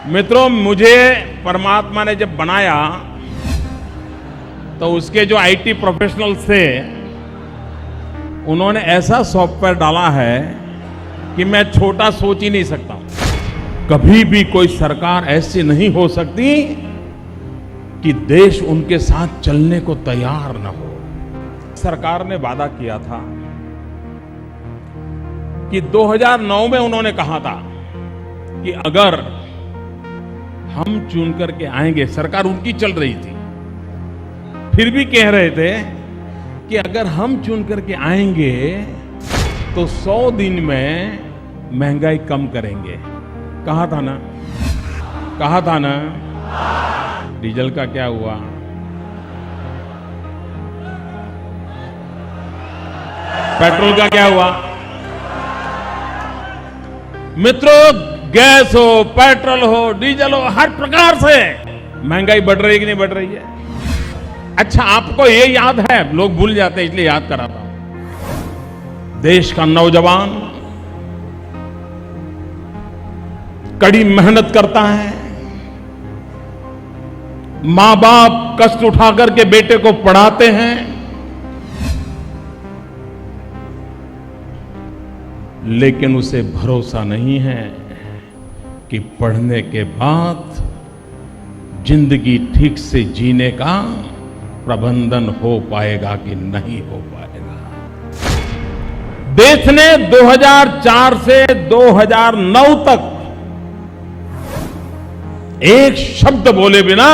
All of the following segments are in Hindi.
मित्रों, मुझे परमात्मा ने जब बनाया तो उसके जो आईटी प्रोफेशनल्स थे उन्होंने ऐसा सॉफ्टवेयर डाला है कि मैं छोटा सोच ही नहीं सकता हूं। कभी भी कोई सरकार ऐसी नहीं हो सकती कि देश उनके साथ चलने को तैयार न हो। सरकार ने वादा किया था कि 2009 में उन्होंने कहा था कि अगर हम चुन करके आएंगे, सरकार उनकी चल रही थी, फिर भी कह रहे थे कि अगर हम चुन करके आएंगे तो 100 दिन में महंगाई कम करेंगे। कहा था ना। डीजल का क्या हुआ? पेट्रोल का क्या हुआ? मित्रों, गैस हो, पेट्रोल हो, डीजल हो, हर प्रकार से महंगाई बढ़ रही है कि नहीं बढ़ रही है? अच्छा, आपको ये याद है? लोग भूल जाते हैं, इसलिए याद कराता हूं। देश का नौजवान कड़ी मेहनत करता है, मां बाप कष्ट उठाकर के बेटे को पढ़ाते हैं, लेकिन उसे भरोसा नहीं है कि पढ़ने के बाद जिंदगी ठीक से जीने का प्रबंधन हो पाएगा कि नहीं हो पाएगा। देश ने 2004 से 2009 तक एक शब्द बोले बिना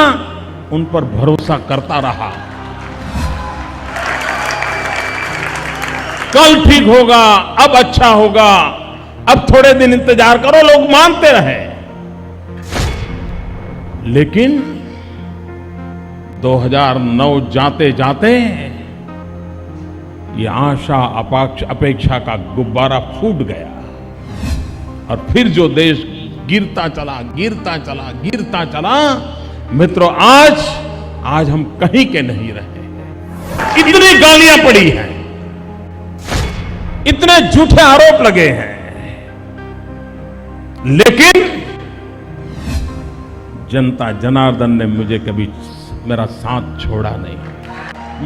उन पर भरोसा करता रहा। कल ठीक होगा, अब अच्छा होगा, अब थोड़े दिन इंतजार करो, लोग मानते रहे। लेकिन 2009 जाते जाते ये आशा अपेक्षा का गुब्बारा फूट गया और फिर जो देश गिरता चला। मित्रों, आज हम कहीं के नहीं रहे। इतनी गालियां पड़ी हैं, इतने झूठे आरोप लगे हैं, लेकिन जनता जनार्दन ने मुझे कभी मेरा साथ छोड़ा नहीं।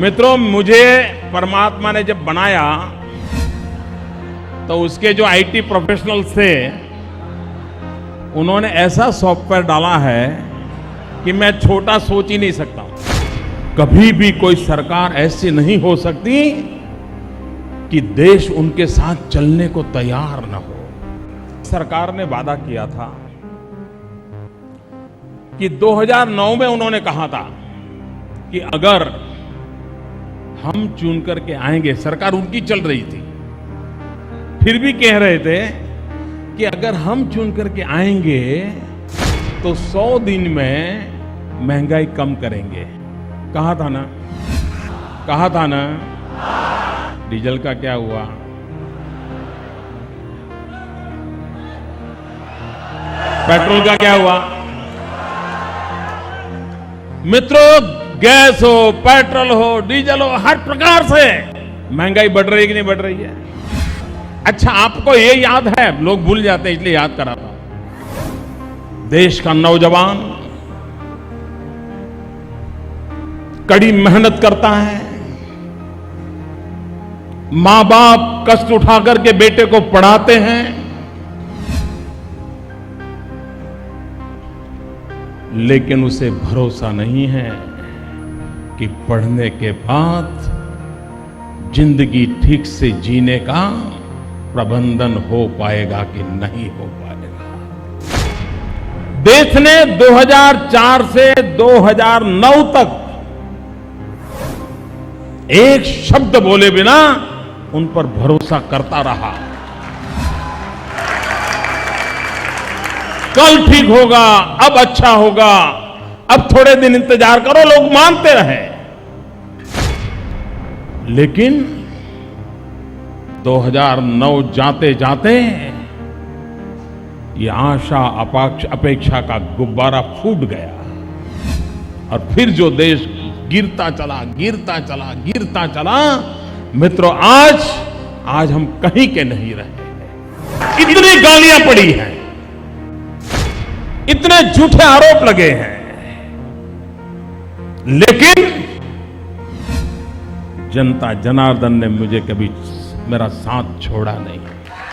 मित्रों, मुझे परमात्मा ने जब बनाया तो उसके जो आईटी प्रोफेशनल्स थे उन्होंने ऐसा सॉफ्टवेयर डाला है कि मैं छोटा सोच ही नहीं सकता हूं। कभी भी कोई सरकार ऐसी नहीं हो सकती कि देश उनके साथ चलने को तैयार न हो। सरकार ने वादा किया था कि 2009 में उन्होंने कहा था कि अगर हम चुन करके आएंगे, सरकार उनकी चल रही थी, फिर भी कह रहे थे कि अगर हम चुन करके आएंगे तो 100 दिन में महंगाई कम करेंगे। कहा था ना। डीजल का क्या हुआ? पेट्रोल का क्या हुआ? मित्रों, गैस हो, पेट्रोल हो, डीजल हो, हर प्रकार से महंगाई बढ़ रही है कि नहीं बढ़ रही है? अच्छा, आपको ये याद है? लोग भूल जाते हैं, इसलिए याद कराता हूं। देश का नौजवान कड़ी मेहनत करता है, मां बाप कष्ट उठाकर के बेटे को पढ़ाते हैं, लेकिन उसे भरोसा नहीं है कि पढ़ने के बाद जिंदगी ठीक से जीने का प्रबंधन हो पाएगा कि नहीं हो पाएगा। देश ने 2004 से 2009 तक एक शब्द बोले बिना उन पर भरोसा करता रहा। कल ठीक होगा, अब अच्छा होगा, अब थोड़े दिन इंतजार करो, लोग मानते रहे। लेकिन 2009 जाते जाते ये आशा अपेक्षा का गुब्बारा फूट गया और फिर जो देश गिरता चला। मित्रों, आज हम कहीं के नहीं रहे। इतनी गालियां पड़ी हैं, इतने झूठे आरोप लगे हैं, लेकिन जनता जनार्दन ने मुझे कभी मेरा साथ छोड़ा नहीं।